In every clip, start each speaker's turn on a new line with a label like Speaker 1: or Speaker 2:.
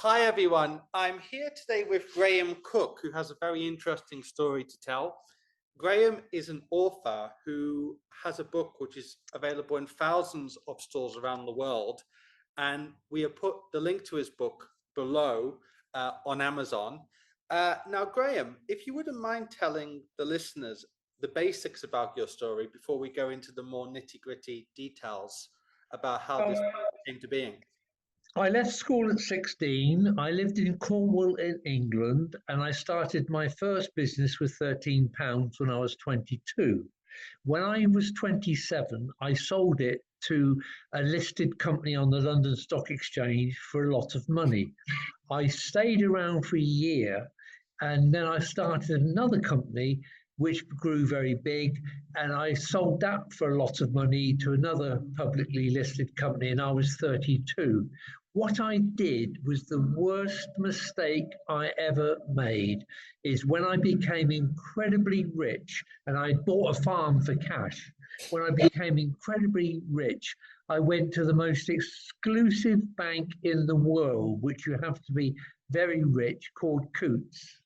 Speaker 1: Hi everyone, I'm here today with Graham Cook, who has a very interesting story to tell. Graham is an author who has a book which is available in thousands of stores around the world, and we have put the link to his book below on Amazon. Now, Graham, if you wouldn't mind telling the listeners the basics about your story before we go into the more nitty-gritty details about how this came to being.
Speaker 2: I left school at 16. I lived in Cornwall in England, and I started my first business with £13 when I was 22. When I was 27, I sold it to a listed company on the London Stock Exchange for a lot of money. I stayed around for a year, and then I started another company which grew very big, and I sold that for a lot of money to another publicly listed company, and I was 32. What I did was the worst mistake I ever made is when I became incredibly rich, and I bought a farm for cash. When I became incredibly rich, I went to the most exclusive bank in the world, which you have to be very rich, called Coutts.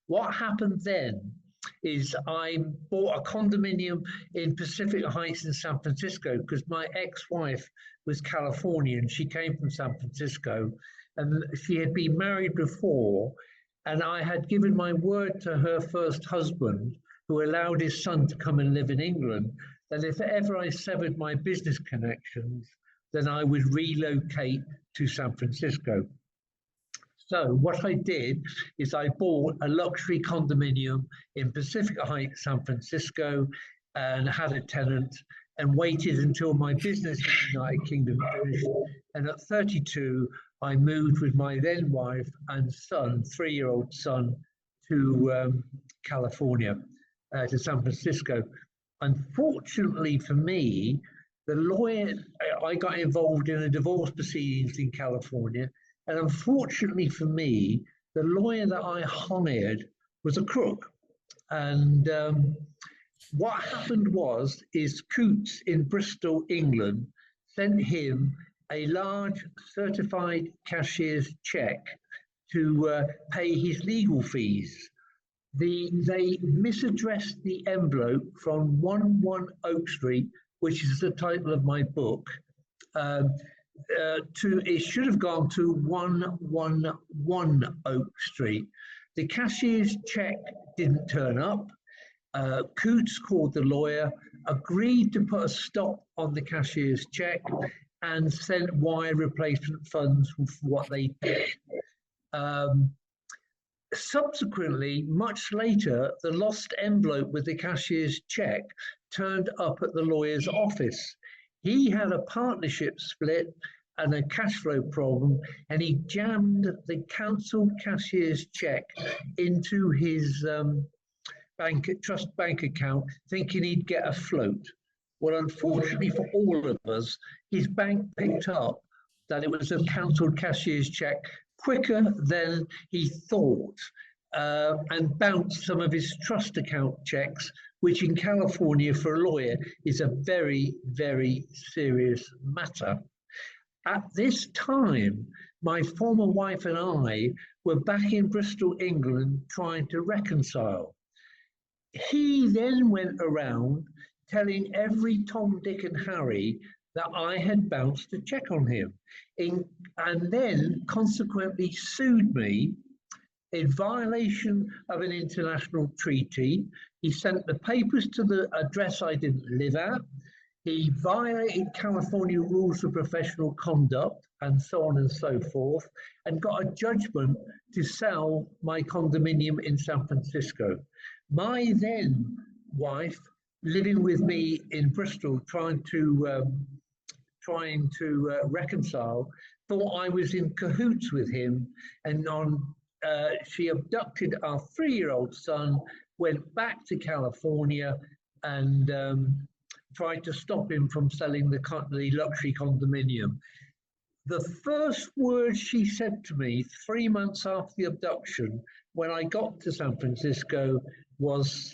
Speaker 2: What happened then is I bought a condominium in Pacific Heights in San Francisco because my ex-wife was Californian. She came from San Francisco and she had been married before, and I had given my word to her first husband, who allowed his son to come and live in England, that if ever I severed my business connections, then I would relocate to San Francisco. So what I did is I bought a luxury condominium in Pacific Heights, San Francisco, and had a tenant and waited until my business in the United Kingdom finished. And at 32, I moved with my then wife and son, 3-year-old son, to California, to San Francisco. Unfortunately for me, the lawyer, I got involved in a divorce proceedings in California. And unfortunately for me, the lawyer that I hired was a crook. And what happened is Coutts in Bristol, England, sent him a large certified cashier's check to pay his legal fees. They misaddressed the envelope from 11 Oak Street, which is the title of my book, it should have gone to 111 Oak Street. The cashier's check didn't turn up. Coutts called the lawyer, agreed to put a stop on the cashier's check, and sent wire replacement funds for what they did. Subsequently, much later, the lost envelope with the cashier's check turned up at the lawyer's office. He had a partnership split and a cash flow problem, and he jammed the cancelled cashier's check into his trust bank account, thinking he'd get a float. Well, unfortunately for all of us, his bank picked up that it was a cancelled cashier's check quicker than he thought, and bounced some of his trust account checks, which in California for a lawyer is a very, very serious matter. At this time, my former wife and I were back in Bristol, England, trying to reconcile. He then went around telling every Tom, Dick and Harry that I had bounced a check on him, and then consequently sued me in violation of an international treaty. He sent the papers to the address I didn't live at. He violated California rules of professional conduct, and so on and so forth, and got a judgment to sell my condominium in San Francisco. My then wife, living with me in Bristol, trying to reconcile, thought I was in cahoots with him, and she abducted our 3-year-old son, went back to California, and tried to stop him from selling the luxury condominium. The first word she said to me 3 months after the abduction, when I got to San Francisco, was,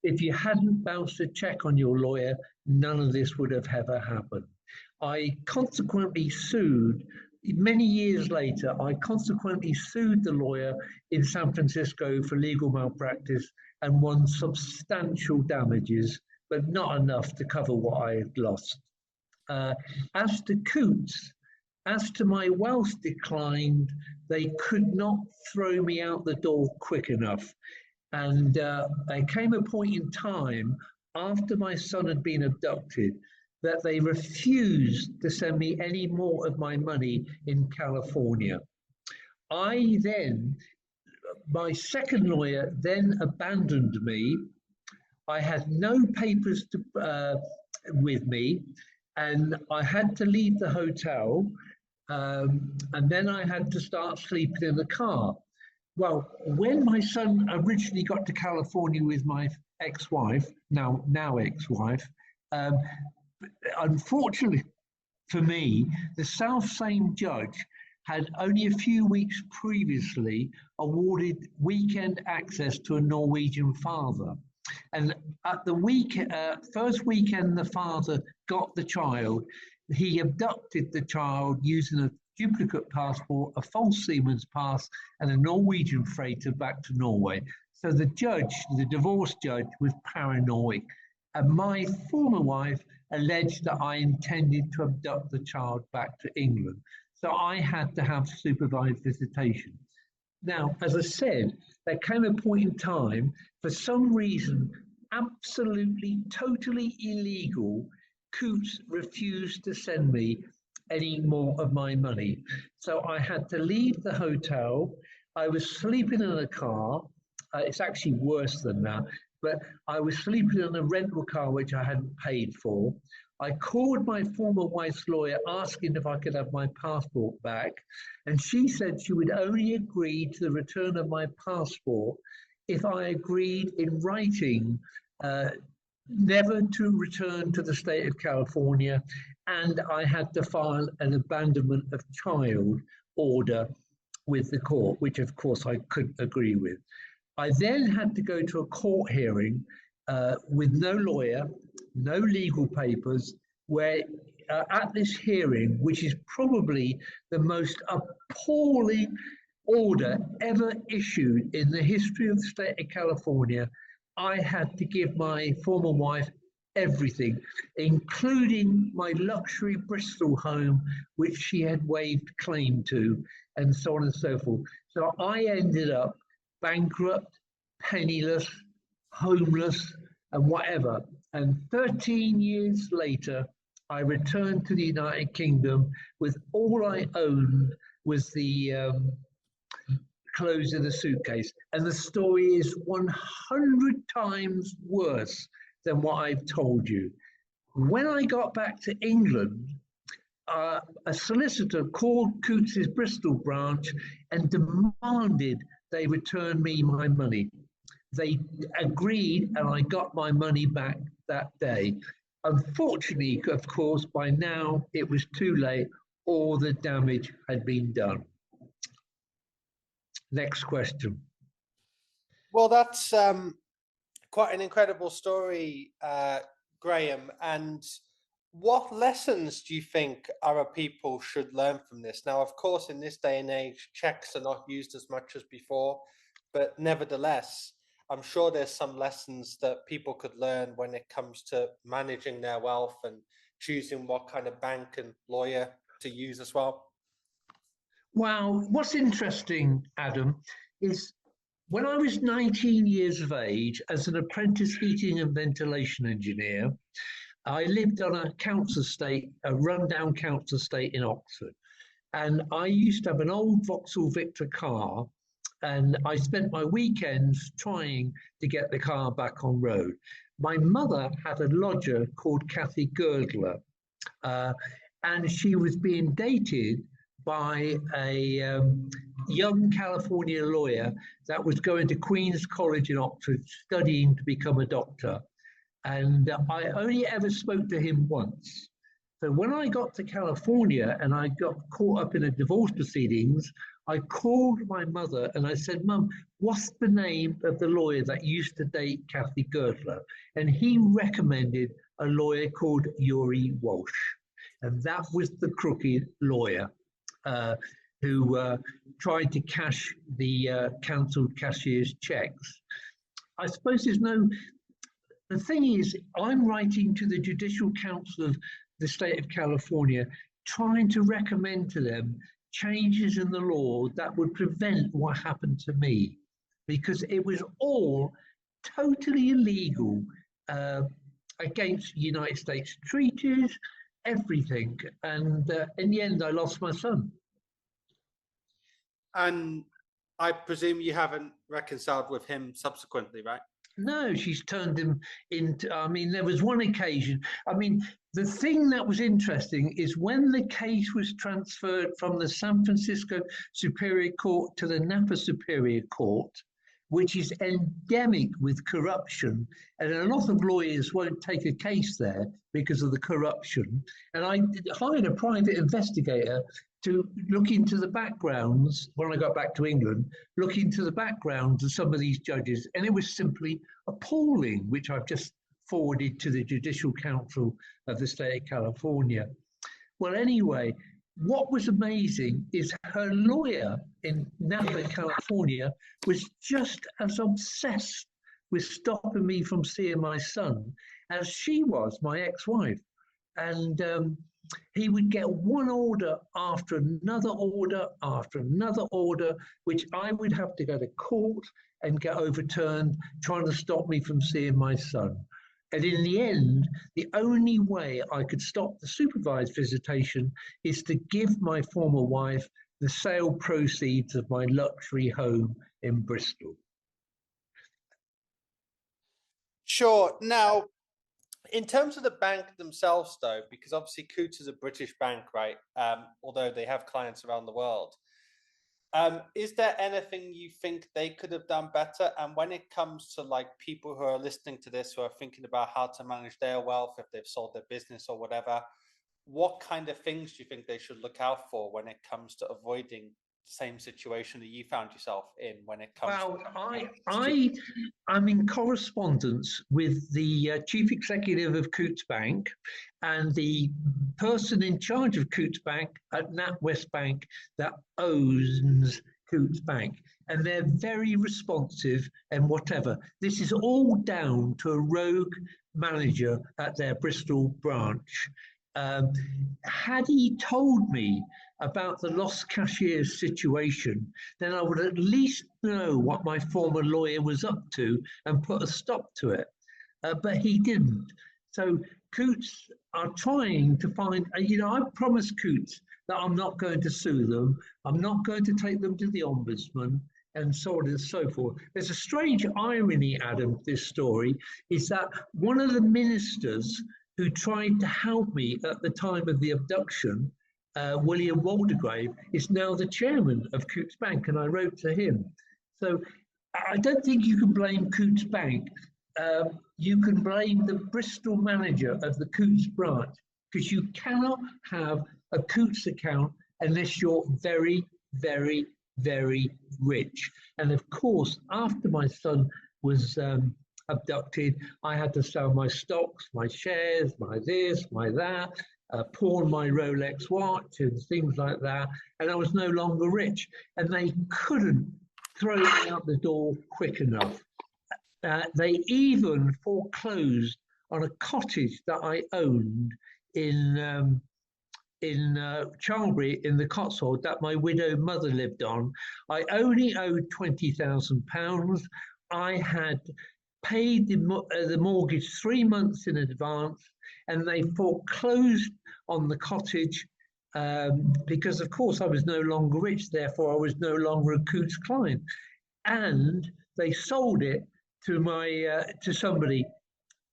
Speaker 2: if you hadn't bounced a check on your lawyer, none of this would have ever happened. I consequently sued Many years later, I consequently sued the lawyer in San Francisco for legal malpractice and won substantial damages, but not enough to cover what I had lost. Uh, as to Coutts, as to my wealth declined, they could not throw me out the door quick enough. And there came a point in time after my son had been abducted that they refused to send me any more of my money in California. I then, my second lawyer then abandoned me. I had no papers with me, and I had to leave the hotel. And then I had to start sleeping in the car. Well, when my son originally got to California with my ex-wife, now ex-wife, um, unfortunately for me, the South same judge had only a few weeks previously awarded weekend access to a Norwegian father. And at the first weekend the father got the child, he abducted the child using a duplicate passport, a false seaman's pass, and a Norwegian freighter back to Norway. So the judge, the divorce judge, was paranoid. And my former wife alleged that I intended to abduct the child back to England. So I had to have supervised visitation. Now, as I said, there came a point in time, for some reason, absolutely, totally illegal, Coutts refused to send me any more of my money. So I had to leave the hotel. I was sleeping in a car. It's actually worse than that, but I was sleeping in a rental car which I hadn't paid for. I called my former wife's lawyer asking if I could have my passport back, and she said she would only agree to the return of my passport if I agreed in writing never to return to the state of California, and I had to file an abandonment of child order with the court, which of course I couldn't agree with. I then had to go to a court hearing with no lawyer, no legal papers, where at this hearing, which is probably the most appalling order ever issued in the history of the state of California, I had to give my former wife everything, including my luxury Bristol home, which she had waived claim to, and so on and so forth. So I ended up bankrupt, penniless, homeless, and whatever. And 13 years later, I returned to the United Kingdom with all I owned was the clothes in the suitcase. And the story is 100 times worse than what I've told you. When I got back to England, a solicitor called Coutts' Bristol branch and demanded they return me my money. They agreed, and I got my money back that day. Unfortunately, of course, by now it was too late. All the damage had been done. Next question.
Speaker 1: Well, that's quite an incredible story, Graham. And what lessons do you think Arab people should learn from this? Now, of course, in this day and age, checks are not used as much as before, but nevertheless, I'm sure there's some lessons that people could learn when it comes to managing their wealth and choosing what kind of bank and lawyer to use as well.
Speaker 2: Well, what's interesting, Adam, is when I was 19 years of age as an apprentice heating and ventilation engineer, I lived on a council estate, a rundown council estate in Oxford. And I used to have an old Vauxhall Victor car, and I spent my weekends trying to get the car back on road. My mother had a lodger called Kathy Girdler, and she was being dated by a young California lawyer that was going to Queen's College in Oxford studying to become a doctor. And I only ever spoke to him once. So when I got to California and I got caught up in a divorce proceedings, I called my mother and I said, Mum, what's the name of the lawyer that used to date Kathy Girdler? And he recommended a lawyer called Yuri Walsh. And that was the crooked lawyer. uh, who tried to cash the cancelled cashier's checks. I suppose there's no. The thing is, I'm writing to the Judicial Council of the state of California, trying to recommend to them changes in the law that would prevent what happened to me, because it was all totally illegal, uh, against United States treaties, everything. And in the end, I lost my son.
Speaker 1: And I presume you haven't reconciled with him subsequently, right?
Speaker 2: No, she's turned him into. I mean, there was one occasion. I mean, the thing that was interesting is when the case was transferred from the San Francisco Superior Court to the Napa Superior Court, which is endemic with corruption, and a lot of lawyers won't take a case there because of the corruption. And I hired a private investigator to look into the backgrounds when I got back to England, look into the backgrounds of some of these judges, and it was simply appalling, which I've just forwarded to the Judicial Council of the state of California. Well, anyway, what was amazing is her lawyer in Napa, California, was just as obsessed with stopping me from seeing my son as she was, my ex-wife. And he would get one order after another order after another order, which I would have to go to court and get overturned, trying to stop me from seeing my son. And in the end, the only way I could stop the supervised visitation is to give my former wife the sale proceeds of my luxury home in Bristol.
Speaker 1: Sure. Now, in terms of the bank themselves, though, because obviously Coutts is a British bank, right? Although they have clients around the world. Is there anything you think they could have done better? And when it comes to like people who are listening to this, who are thinking about how to manage their wealth, if they've sold their business or whatever, what kind of things do you think they should look out for when it comes to avoiding the same situation that you found yourself in when it comes
Speaker 2: I'm in correspondence with the chief executive of Coutts Bank and the person in charge of Coutts Bank at NatWest Bank that owns Coutts Bank. And they're very responsive and whatever. This is all down to a rogue manager at their Bristol branch. Had he told me about the lost cashier's situation, then I would at least know what my former lawyer was up to and put a stop to it. But he didn't. So Coutts are trying to find, I promised Coutts that I'm not going to sue them. I'm not going to take them to the ombudsman and so on and so forth. There's a strange irony, Adam, to this story, is that one of the ministers who tried to help me at the time of the abduction, William Waldegrave, is now the chairman of Coutts Bank, and I wrote to him. So I don't think you can blame Coutts Bank. You can blame the Bristol manager of the Coutts branch, because you cannot have a Coutts account unless you're very, very, very rich. And of course, after my son was abducted, I had to sell my stocks, my shares, my this, my that, pawn my Rolex watch and things like that. And I was no longer rich. And they couldn't throw me out the door quick enough. They even foreclosed on a cottage that I owned in Charlbury in the Cotswold that my widowed mother lived on. I only owed £20,000. I had paid the mortgage 3 months in advance, and they foreclosed on the cottage because, of course, I was no longer rich. Therefore, I was no longer a Coutts client, and they sold it to somebody,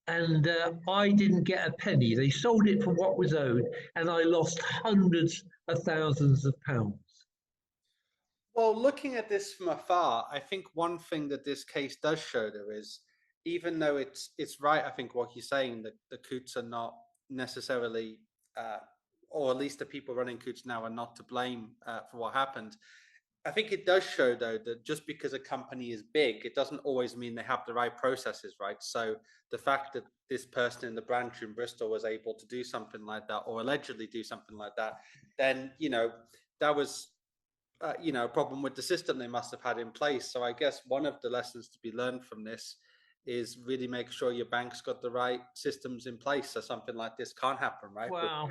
Speaker 2: and I didn't get a penny. They sold it for what was owed, and I lost hundreds of thousands of pounds.
Speaker 1: Well, looking at this from afar, I think one thing that this case does show there is, even though it's right, I think what you're saying, that the Coutts are not necessarily, or at least the people running Coutts now are not to blame for what happened. I think it does show, though, that just because a company is big, it doesn't always mean they have the right processes, right? So the fact that this person in the branch in Bristol was able to do something like that, or allegedly do something like that, then, that was a problem with the system they must have had in place. So I guess one of the lessons to be learned from this is really make sure your bank's got the right systems in place so something like this can't happen, right?
Speaker 2: Wow.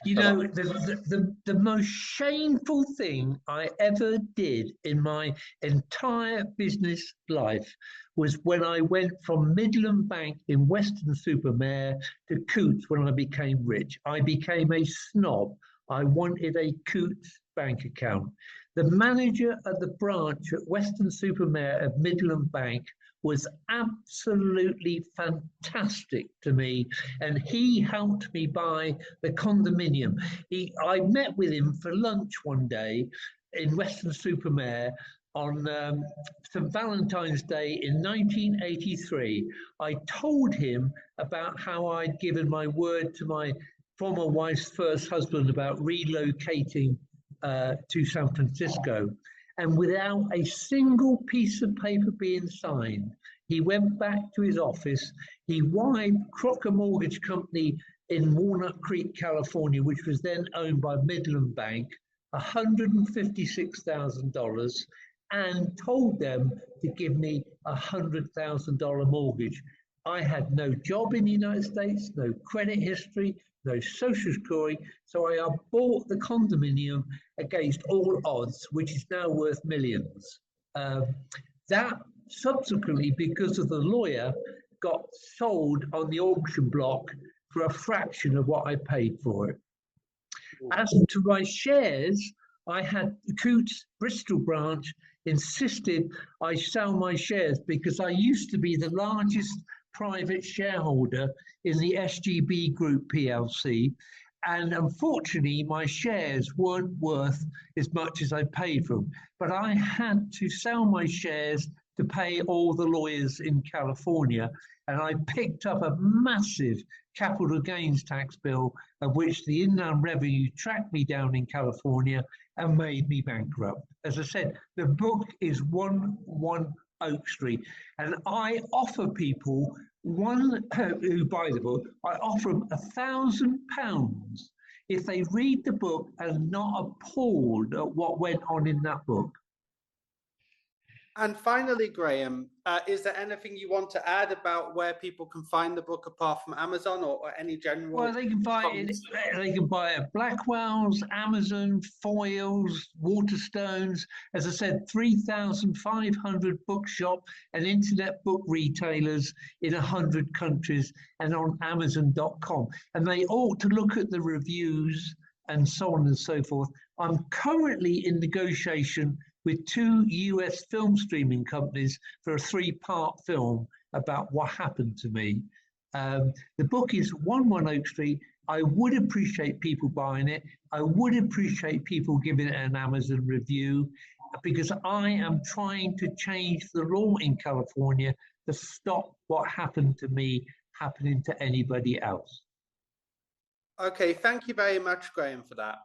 Speaker 2: You know, the most shameful thing I ever did in my entire business life was when I went from Midland Bank in Weston-super-Mare to Coutts when I became rich. I became a snob. I wanted a Coutts bank account. The manager at the branch at Weston-super-Mare of Midland Bank was absolutely fantastic to me, and he helped me buy the condominium. I met with him for lunch one day in Weston-super-Mare on St. Valentine's Day in 1983. I told him about how I'd given my word to my former wife's first husband about relocating to San Francisco. And without a single piece of paper being signed, he went back to his office. He wived Crocker Mortgage Company in Walnut Creek, California, which was then owned by Midland Bank, $156,000, and told them to give me a $100,000 mortgage. I had no job in the United States, no credit history, no social security, so I bought the condominium against all odds, which is now worth millions. That subsequently, because of the lawyer, got sold on the auction block for a fraction of what I paid for it. As to my shares, I had the Coutts Bristol branch insisted I sell my shares because I used to be the largest private shareholder in the SGB Group PLC. And unfortunately, my shares weren't worth as much as I paid for them. But I had to sell my shares to pay all the lawyers in California. And I picked up a massive capital gains tax bill, of which the Inland Revenue tracked me down in California and made me bankrupt. As I said, the book is 1 Oak Street. And I offer people who buy the book, I offer them £1,000 if they read the book and are not appalled at what went on in that book.
Speaker 1: And finally, Graham, is there anything you want to add about where people can find the book apart from Amazon or any general?
Speaker 2: Well, they can buy it. They can buy it at Blackwell's, Amazon, Foyles, Waterstones. As I said, 3,500 bookshop and internet book retailers in 100 countries and on Amazon.com. And they ought to look at the reviews and so on and so forth. I'm currently in negotiation with 2 US film streaming companies for a 3-part film about what happened to me. The book is 1 Oak Street. I would appreciate people buying it. I would appreciate people giving it an Amazon review, because I am trying to change the law in California to stop what happened to me happening to anybody else.
Speaker 1: Okay, thank you very much, Graham, for that.